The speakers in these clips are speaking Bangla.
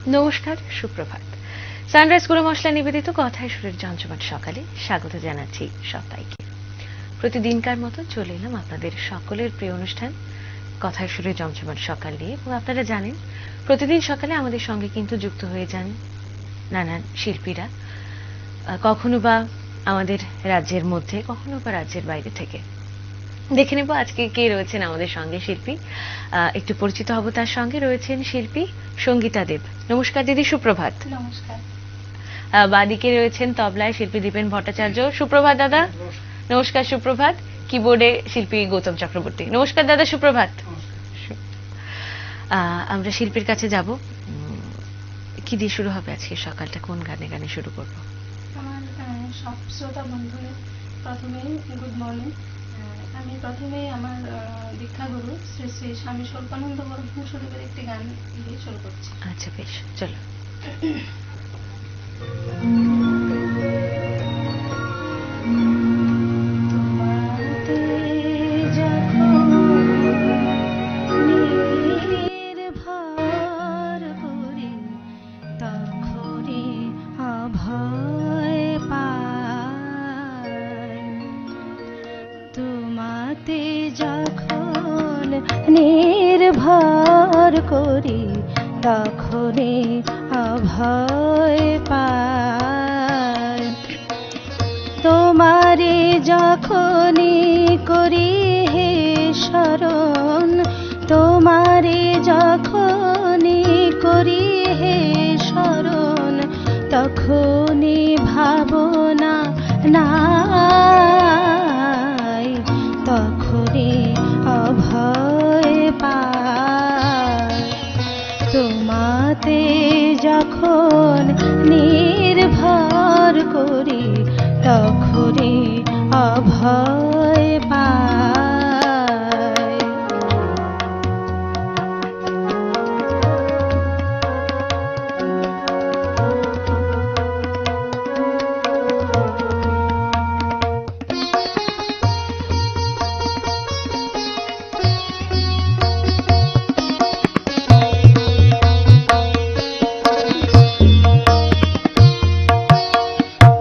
নমস্কার, সুপ্রভাত। সানরাইজ গুঁড়ো মশলা নিবেদিত কথায় সুরের জমজমাট সকালে স্বাগত জানাচ্ছি সবাইকে। প্রতিদিনকার মতো চলে এলাম আপনাদের সকলের প্রিয় অনুষ্ঠান কথায় সুরের জমজমাট সকাল নিয়ে। এবং আপনারা জানেন প্রতিদিন সকালে আমাদের সঙ্গে কিন্তু যুক্ত হয়ে যান নানান শিল্পীরা, কখনো বা আমাদের রাজ্যের মধ্যে, কখনো বা রাজ্যের বাইরে থেকে। দেখে নেব আজকে কে রয়েছেন আমাদের সঙ্গে শিল্পী। একটু পরিচিত হব তার সঙ্গে। রয়েছেন শিল্পী সঙ্গীতা দেব। নমস্কার দিদি, সুপ্রভাত। নমস্কার। বাদিকে রয়েছেন তবলায় শিল্পী দীপেন ভট্টাচার্য। সুপ্রভাত দাদা। নমস্কার, সুপ্রভাত। কিবোর্ডে শিল্পী গৌতম চক্রবর্তী। নমস্কার দাদা, সুপ্রভাত। আমরা শিল্পীর কাছে যাব। কি দিয়ে শুরু হবে আজকে সকালটা? কোন গানে গানে শুরু করব? আমার সব শ্রোতা বন্ধুদের প্রথমেই গুড মর্নিং। আমি প্রথমেই আমার দীক্ষাগুরু শ্রী শ্রী স্বামী স্বরূপানন্দ পরমহংসদেবের একটি গান দিয়ে শুরু করছি। আচ্ছা, বেশ, চলো। নির্ভর করি তখনই অভয় পাই, তোমারে যখনই করি হে শরণ, তোমারে যখনই করি হে শরণ, তখনই ভাবনা নাই, তখনই অভয় পাই, তোমাতে যখন নির্ভর করি তখনই অভয় পাই।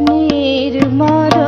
নির্মল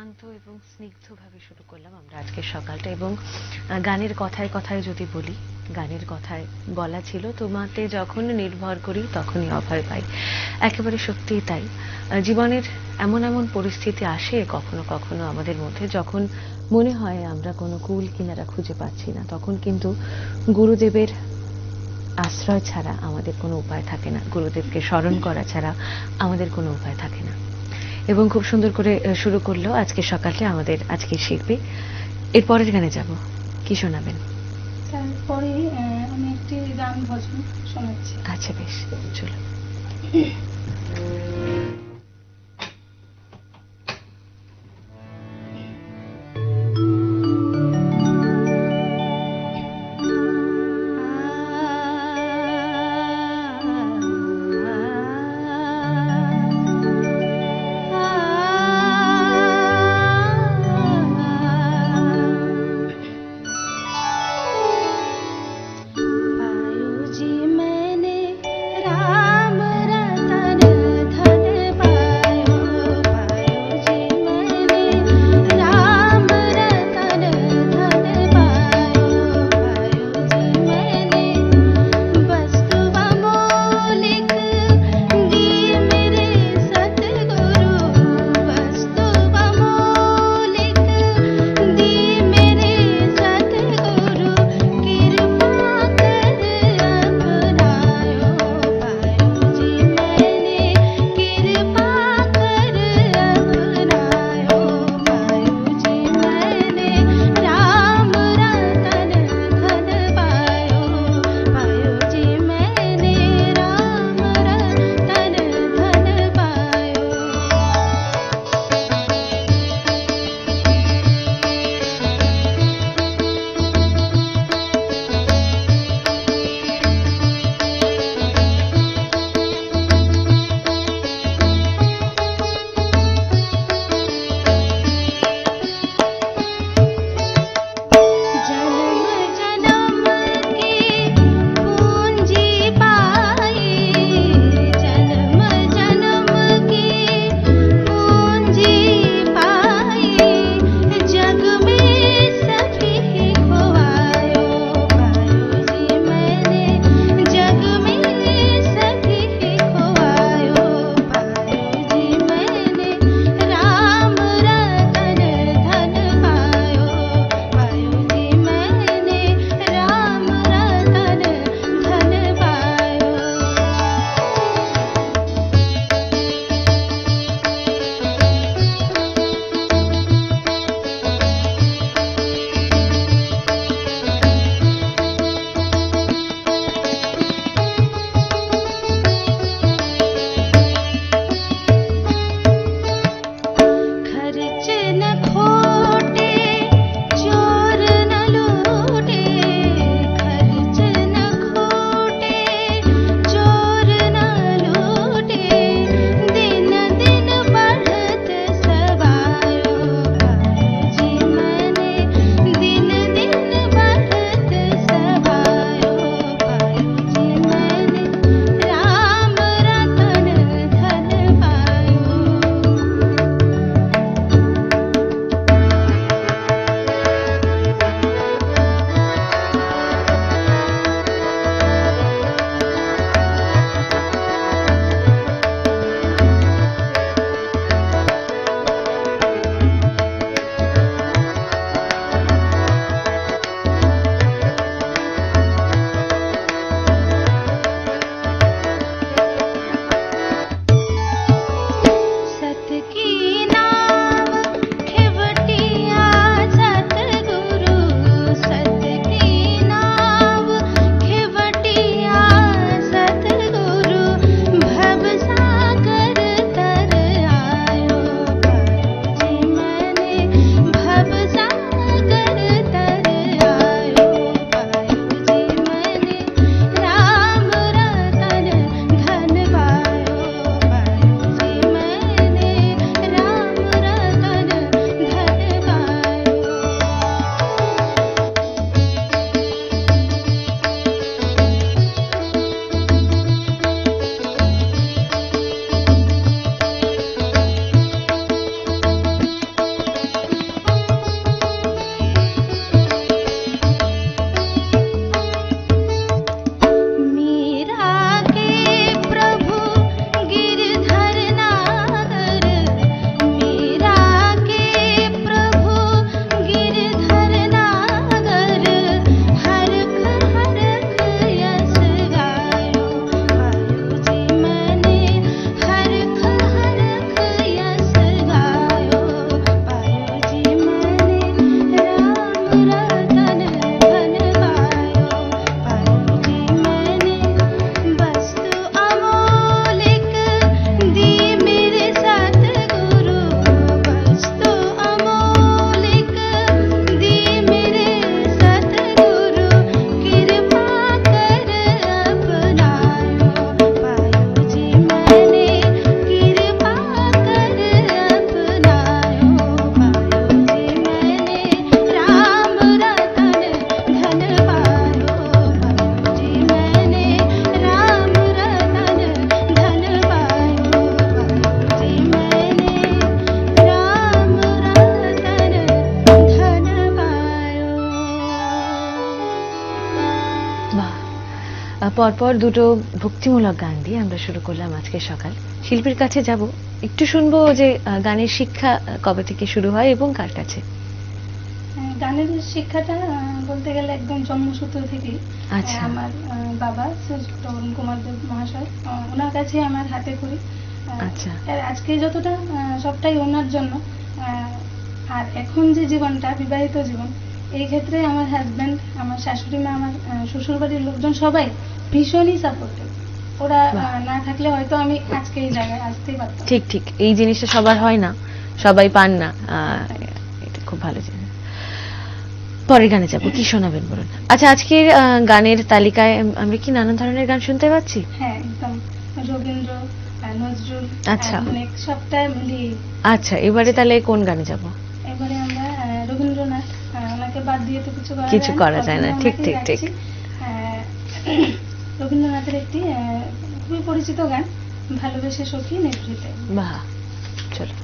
শান্ত এবং স্নিগ্ধভাবে শুরু করলাম আমরা আজকের সকালটা, এবং গানের কথায় কথায় যদি বলি, গানের কথায় বলা ছিল তোমাতে যখন নির্ভর করি তখনই অভয় পাই। একেবারে সত্যিই তাই। জীবনের এমন এমন পরিস্থিতি আসে কখনো কখনো আমাদের মধ্যে, যখন মনে হয় আমরা কোনো কুল কিনারা খুঁজে পাচ্ছি না, তখন কিন্তু গুরুদেবের আশ্রয় ছাড়া আমাদের কোনো উপায় থাকে না, গুরুদেবকে স্মরণ করা ছাড়া আমাদের কোনো উপায় থাকে না। এবং খুব সুন্দর করে শুরু করলো আজকে সকালটা আমাদের আজকের শিল্পী। এরপরের গানে যাব, কি শোনাবেন? তারপরে আমি একটি গান ভজন শোনাচ্ছি। আচ্ছা বেশ, চলো। पायो जी मैंने राम रतन धन পরপর দুটো ভক্তিমূলক গান দিয়ে আমরা শুরু করলাম আজকে সকাল। শিল্পীর কাছে যাব, একটু শুনবো যে গানের শিক্ষা কবে থেকে শুরু হয় এবং কার কাছে? গানের শিক্ষাটা বলতে গেলে একদম জন্মসূত্র থেকেই। আচ্ছা। আমার বাবা শ্রেষ্ঠ অরুণ কুমার দেব মহাশয়, ওনার কাছে আমার হাতে খড়ি। আচ্ছা। আর আজকে যতটা সবটাই ওনার জন্য। আর এখন যে জীবনটা, বিবাহিত জীবন, এই ক্ষেত্রে আমার হাজব্যান্ড, আমার শাশুড়ি মা, আমার শ্বশুরবাড়ির লোকজন সবাই ভীষণই সাপোর্টিভ। ওরা না থাকলে হয়তো আমি আজকে এই জায়গায় আসতেই পারতাম। ঠিক ঠিক, এই জিনিসটা সবার হয় না, সবাই পান না। এটা খুব ভালো জিনিস। পরের গানে যাবো, কি শোনাবেন বলুন? আচ্ছা, আজকের গানের তালিকায় আমরা কি নানান ধরনের গান শুনতে পাচ্ছি? হ্যাঁ, একদম রবীন্দ্র, নজরুল, আচ্ছা। আধুনিক সবটা মিলিয়ে। আচ্ছা, এবারে তাহলে কোন গানে যাব? এবারে আমরা রবীন্দ্রনাথ, ওনাকে বাদ দিয়ে তো কিছু করা যায় না। ঠিক ঠিক ঠিক। রবীন্দ্রনাথের একটি খুবই পরিচিত গান, ভালোবেসে সখী নেত্রীতে। বাহ, চলো।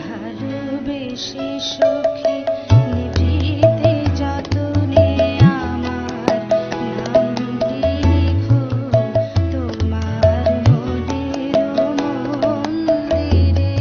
ভালোবেসে সখী নিভৃতে যতনে আমার নামটি লিখো তোমার মনের মন্দিরে।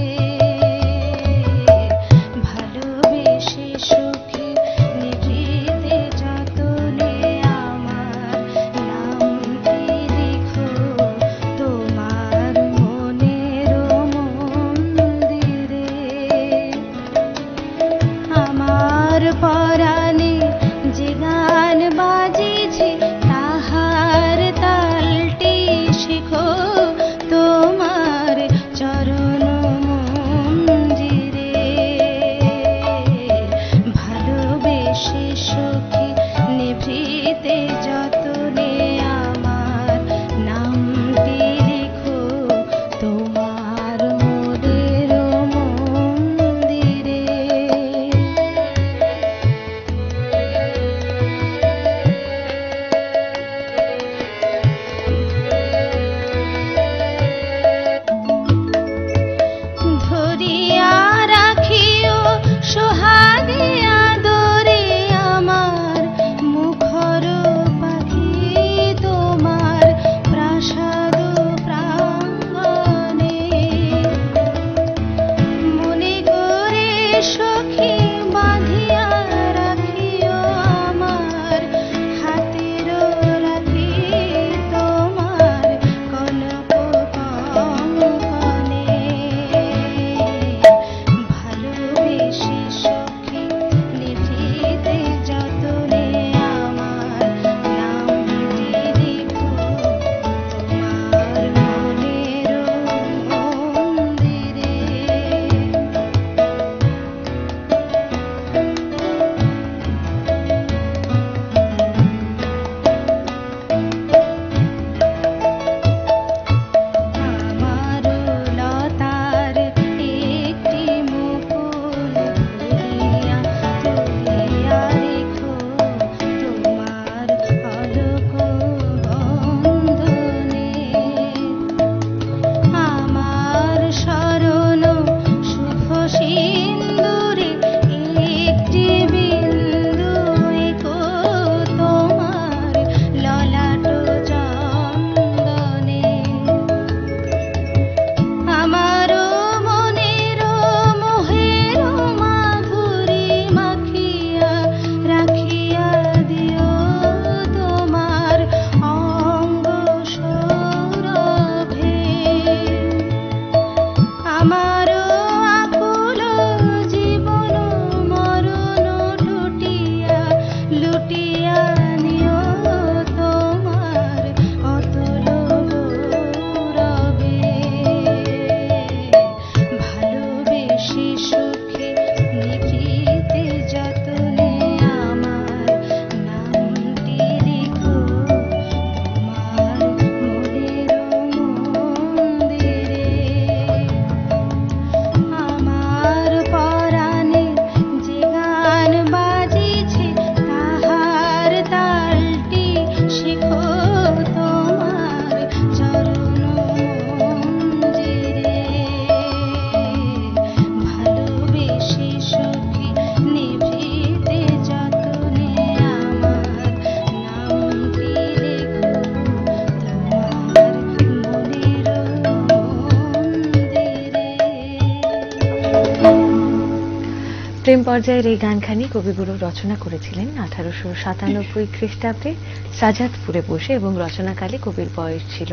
প্রেম পর্যায়ের এই গানখানি কবিগুরু রচনা করেছিলেন 1897 খ্রিস্টাব্দে সাজাদপুরে বসে, এবং রচনাকালে কবির বয়স ছিল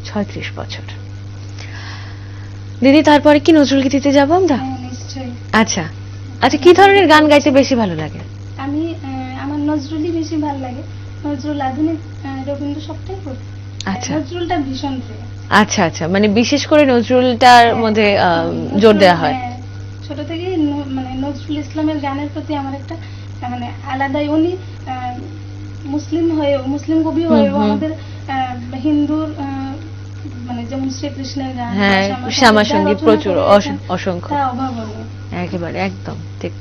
36 বছর। দিদি, তারপরে কি নজরুল গীতিতে যাব আমরা? হ্যাঁ, নিশ্চয়ই। আচ্ছা আচ্ছা, কি ধরনের গান গাইতে বেশি ভালো লাগে? আমি আমার নজরুলই বেশি ভালো লাগে। নজরুল, আধুনিক, রবীন্দ্র সবটাই পড়ি। আচ্ছা নজরুলটা ভীষণ প্রিয়। আচ্ছা আচ্ছা, মানে বিশেষ করে নজরুলটার মধ্যে জোর দেওয়া হয়। হ্যাঁ, ছোট থেকেই মানে নজরুল ইসলামের গানের প্রতি আমার একটা মানে আলাদাই, উনি মুসলিম হয়ে, মুসলিম কবি হয়েও আমাদের হিন্দুর মানে যেমন শ্রীকৃষ্ণের গান, হ্যাঁ, শ্যামা সঙ্গীত প্রচুর, অসংখ্য, তা অভাবনীয়। একেবারে একদম ঠিক।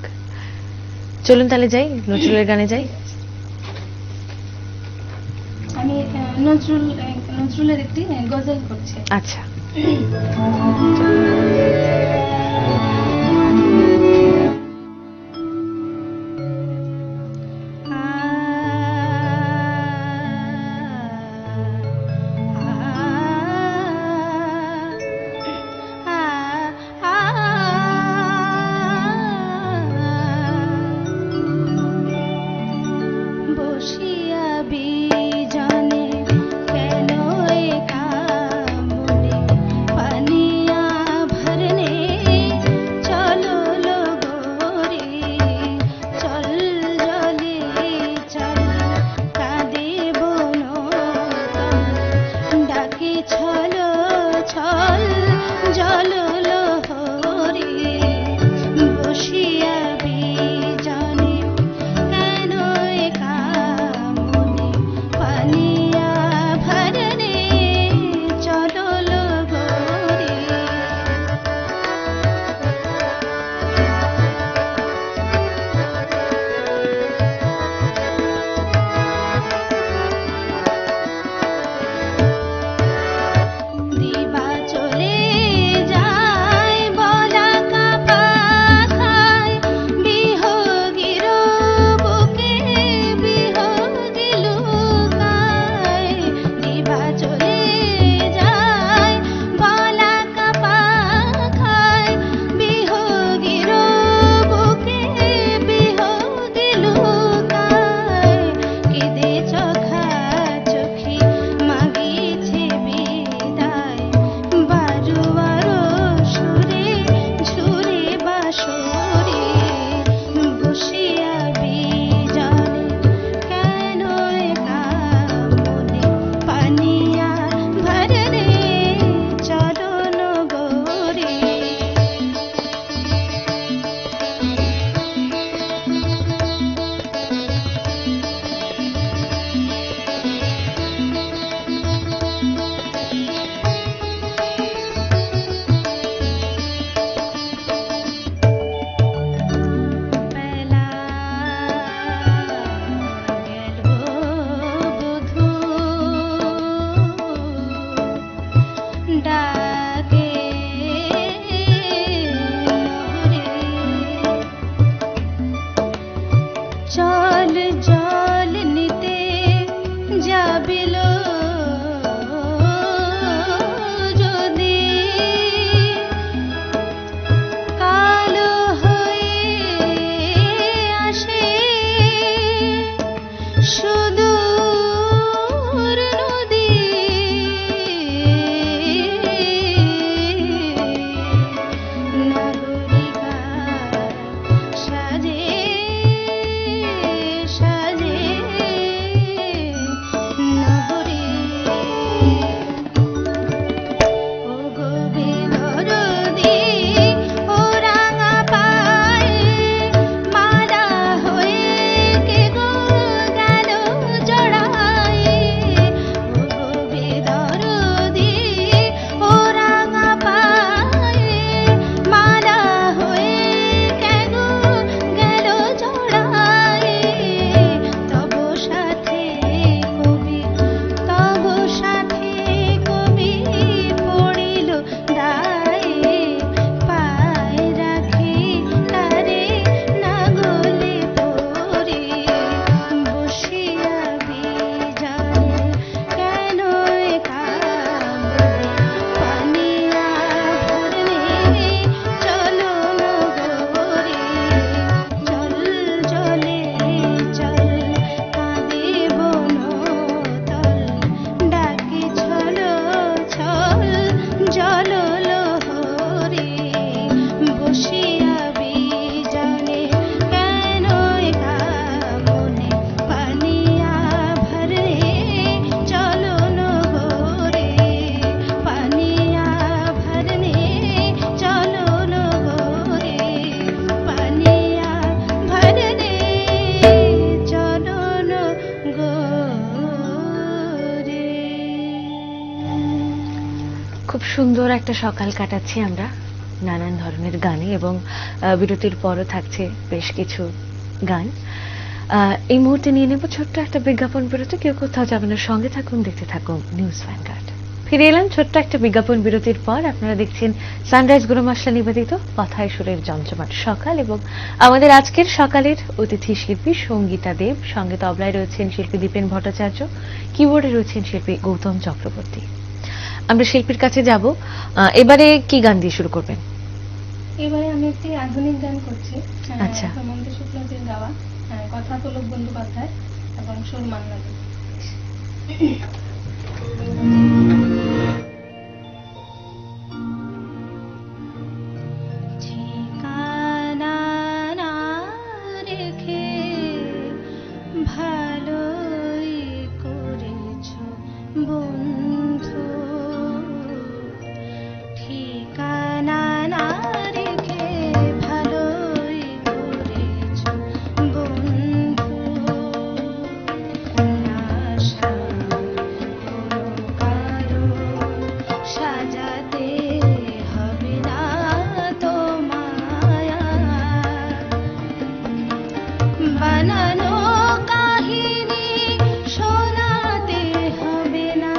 চলুন তাহলে যাই, নজরুলের গানে যাই। আমি নজরুলের একটি গজল করছি। আচ্ছা, বসিয়া বিজনে কেন একা মনে পানিয়া ভা খুব সুন্দর একটা সকাল কাটাচ্ছি আমরা নানান ধরনের গানে, এবং বিরতির পরও থাকছে বেশ কিছু গান। এই মুহূর্তে নিয়ে নেব ছোট্ট একটা বিজ্ঞাপন বিরতি। কেউ কোথাও যাবেন না, সঙ্গে থাকুন, দেখতে থাকুন নিউজ ভ্যানগার্ড। ফিরে এলাম ছোট্ট একটা বিজ্ঞাপন বিরতির পর। আপনারা দেখছেন সানরাইজ গুঁড়ো মশলা নিবেদিত কথায় সুরের জমজমাট সকাল, এবং আমাদের আজকের সকালের অতিথি শিল্পী সঙ্গীতা দেব, সঙ্গে তবলায় রয়েছেন শিল্পী দীপেন ভট্টাচার্য, কিবোর্ডে রয়েছেন শিল্পী গৌতম চক্রবর্তী। আমরা শিল্পীর কাছে যাব। এবারে কি গান দিয়ে শুরু করবেন? এবারে আমি একটি আধুনিক গান করছি। আচ্ছা। হেমন্ত শুক্লাজির গাওয়া, কথা পুলক বন্দ্যোপাধ্যায় এবং সুর মান্না দে। ঠিকানা না রেখে ভালোই করেছো বন্ধু, ঠিকানা না রেখে ভালোই করেছো বন্ধু, আশা কোনো কারণ সাজাতে হবে না তোমায়, বানানো কাহিনী শোনাতে হবে না।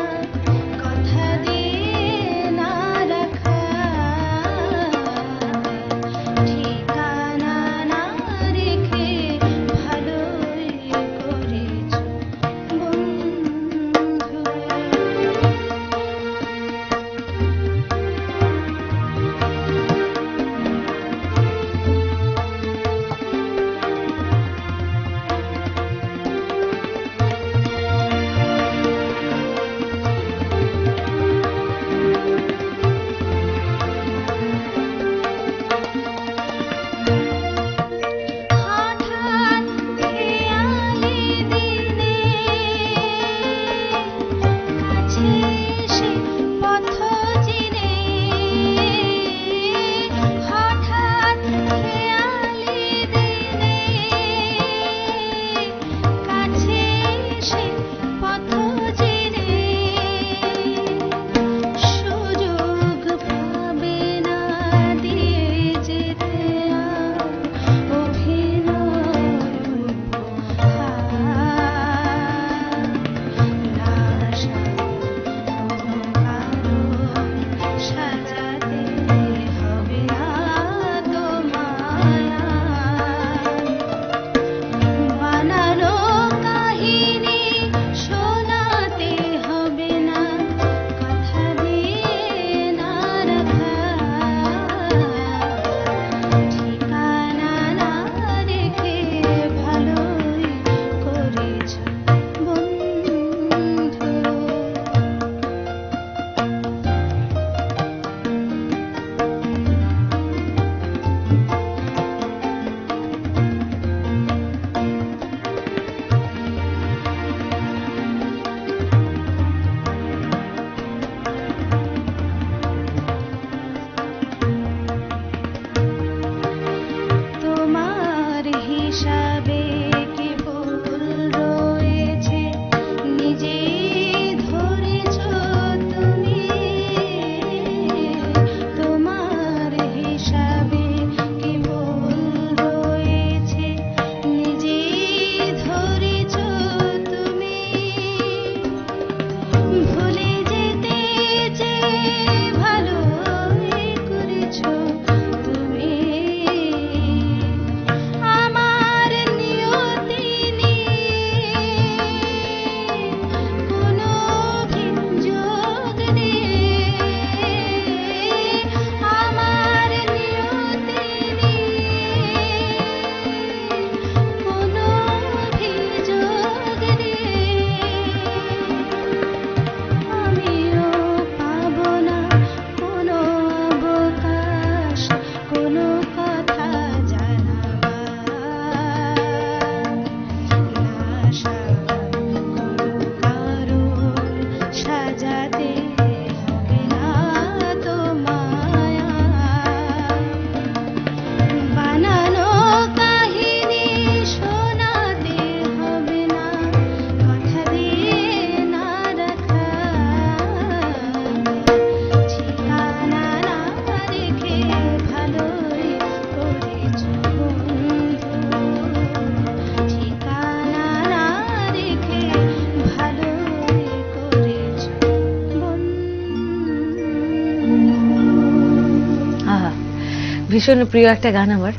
ভীষণ প্রিয় একটা গান আমার,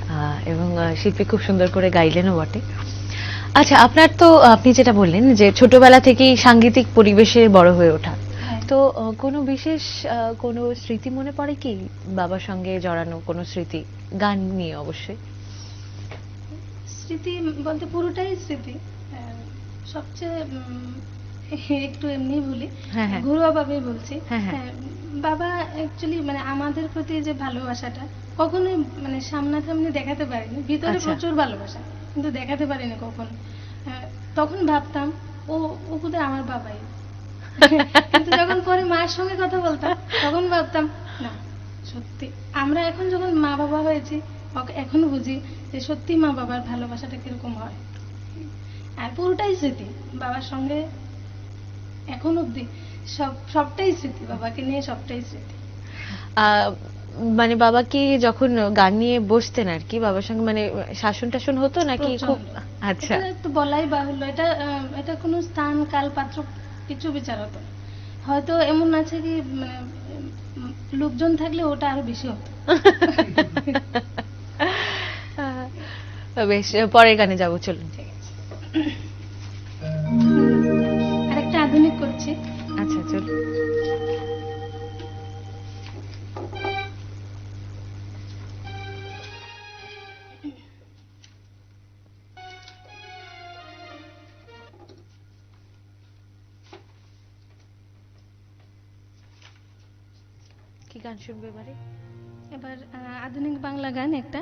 এবং শিল্পী খুব সুন্দর করে গাইলেনও বটে। আচ্ছা, আপনার তো আপনি যেটা বললেন যে ছোটবেলা থেকেই সাংগীতিক পরিবেশে বড় হয়ে ওঠা, হ্যাঁ। তো কোনো বিশেষ কোনো স্মৃতি মনে পড়ে কি বাবার সঙ্গে জড়ানো কোনো স্মৃতি, গান নিয়ে অবশ্যই? স্মৃতি বলতে পুরোটাই স্মৃতি। সবচেয়ে একটু এমনি বলি, হ্যাঁ, হ্যাঁ। ঘরোয়াভাবেই বলছি। হ্যাঁ, হ্যাঁ। বাবা অ্যাকচুয়ালি মানে আমাদের প্রতি যে ভালোবাসাটা কখনোই মানে সামনাসামনি দেখাতে পারেনি, ভিতরে আচ্ছা। প্রচুর ভালোবাসা কিন্তু দেখাতে পারেনি কখনো। তখন ভাবতাম ও ও বোধহয় আমার বাবাই। কিন্তু যখন পরে মার সঙ্গে কথা বলতাম তখন ভাবতাম না, সত্যি আমরা এখন যখন মা বাবা হয়েছি এখন বুঝি যে সত্যি মা বাবার ভালোবাসাটা কিরকম হয়। আর পুরোটাই স্মৃতি বাবার সঙ্গে এখন অব্দি, সবটাই স্মৃতি, বাবাকে নিয়ে সবটাই স্মৃতি। আহ, মানে বাবা কি যখন গান নিয়ে বসতেন আর কি, বাবার সঙ্গে মানে শাসন টাসন হতো নাকি খুব? প্রচণ্ড। আচ্ছা। এটা তো বলাই বাহুল্য, এটা কোনো স্থান কাল পাত্র কিছু বিচার হতো না। হয়তো এমন আছে কি মানে লোকজন থাকলে ওটা আরো বেশি হতো। বেশ, পরের গানে যাবো, চলুন। ঠিক আছে, আরেকটা আধুনিক করছি। আচ্ছা, চলুন। কি গান শুনবে এবারে? এবার আধুনিক বাংলা গান একটা,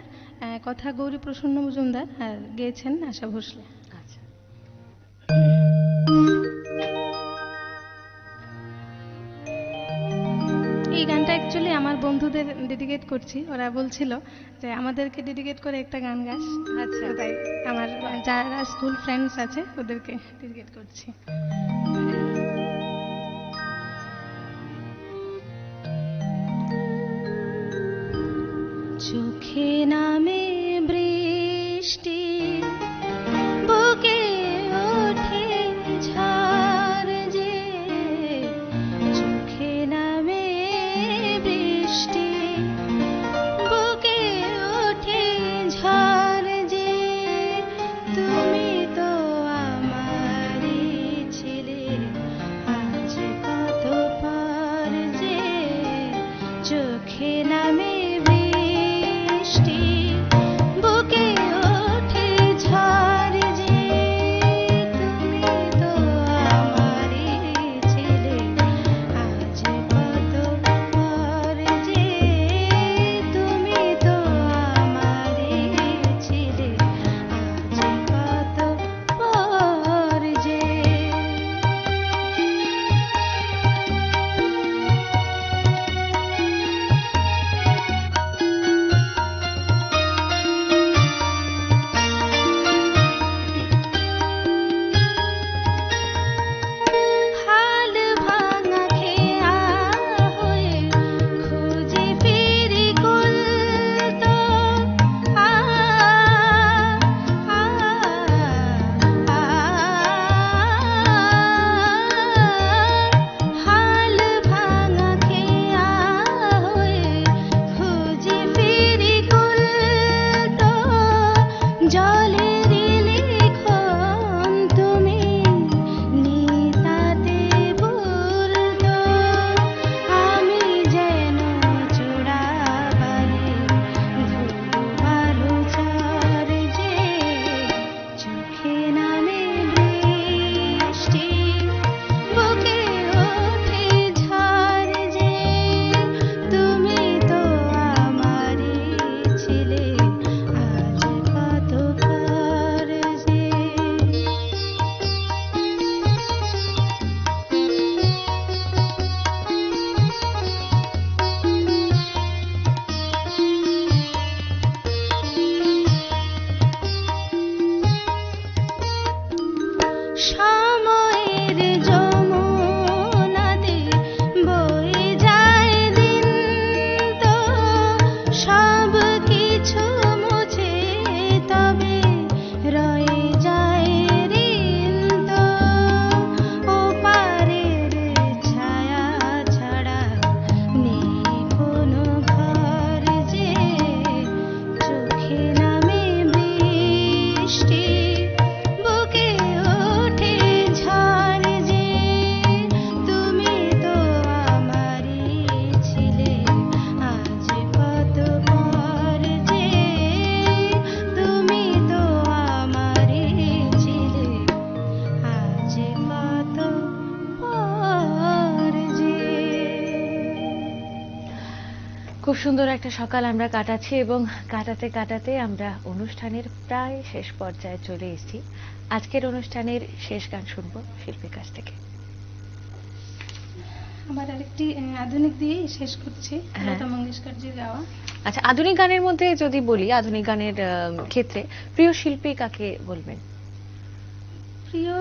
কথা গৌরী প্রসন্ন মজুমদার আর গেয়েছেন আশা ভোসলে। আচ্ছা। এই গানটা অ্যাকচুয়ালি আমার বন্ধুদের ডেডিকেট করছি, ওরা বলছিল যে আমাদেরকে ডেডিকেট করে একটা গান গাস। আচ্ছা। তো তাই আমার যারা স্কুল ফ্রেন্ডস আছে ওদেরকে ডেডিকেট করছি। চোখে নামে বৃষ্টি, বুকে ওঠে ঝড় যে, চোখে নামে বৃষ্টি, বুকে ওঠে ঝড় যে, তুমি তো আমারই ছিলে। খুব সুন্দর একটা সকাল আমরা কাটাচ্ছি এবং কাটাতে কাটাতে আমরা অনুষ্ঠানের প্রায় শেষ পর্যায়ে চলে এসেছি। আজকের অনুষ্ঠানের শেষ গান শুনবো শিল্পীর কাছ থেকে। আমার আরেকটি আধুনিক দিয়ে শেষ করছি, হ্যাঁ। লতা মঙ্গেশকরজির গাওয়া। আচ্ছা, আধুনিক গানের মধ্যে যদি বলি, আধুনিক গানের ক্ষেত্রে প্রিয় শিল্পী কাকে বলবেন? প্রিয়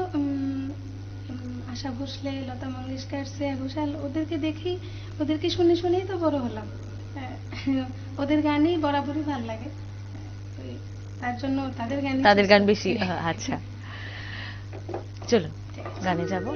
আশা ভোসলে, লতা মঙ্গেশকর, শ্রেয়া ঘোষাল, ওদেরকে দেখি, ওদেরকে শুনে শুনেই তো বড় হলাম। ওদের গানই বরাবরই ভালো লাগে, তো তার জন্য তাদের গান বেশি। আচ্ছা, চলুন গানে যাব।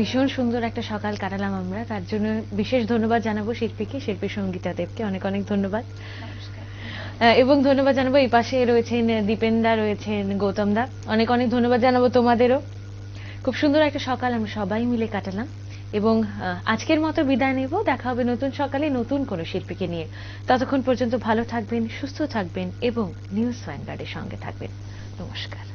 ভীষণ সুন্দর একটা সকাল কাটালাম আমরা, তার জন্য বিশেষ ধন্যবাদ জানাবো শিল্পীকে, শিল্পী সঙ্গীতা দেবকে অনেক অনেক ধন্যবাদ। এবং ধন্যবাদ জানাবো এই পাশে রয়েছেন দীপেনদা, রয়েছেন গৌতমদা, অনেক অনেক ধন্যবাদ জানাবো তোমাদেরও। খুব সুন্দর একটা সকাল আমরা সবাই মিলে কাটালাম এবং আজকের মতো বিদায় নেব। দেখা হবে নতুন সকালে নতুন কোনো শিল্পীকে নিয়ে। ততক্ষণ পর্যন্ত ভালো থাকবেন, সুস্থ থাকবেন এবং নিউজ ভ্যানগার্ডের সঙ্গে থাকবেন। নমস্কার।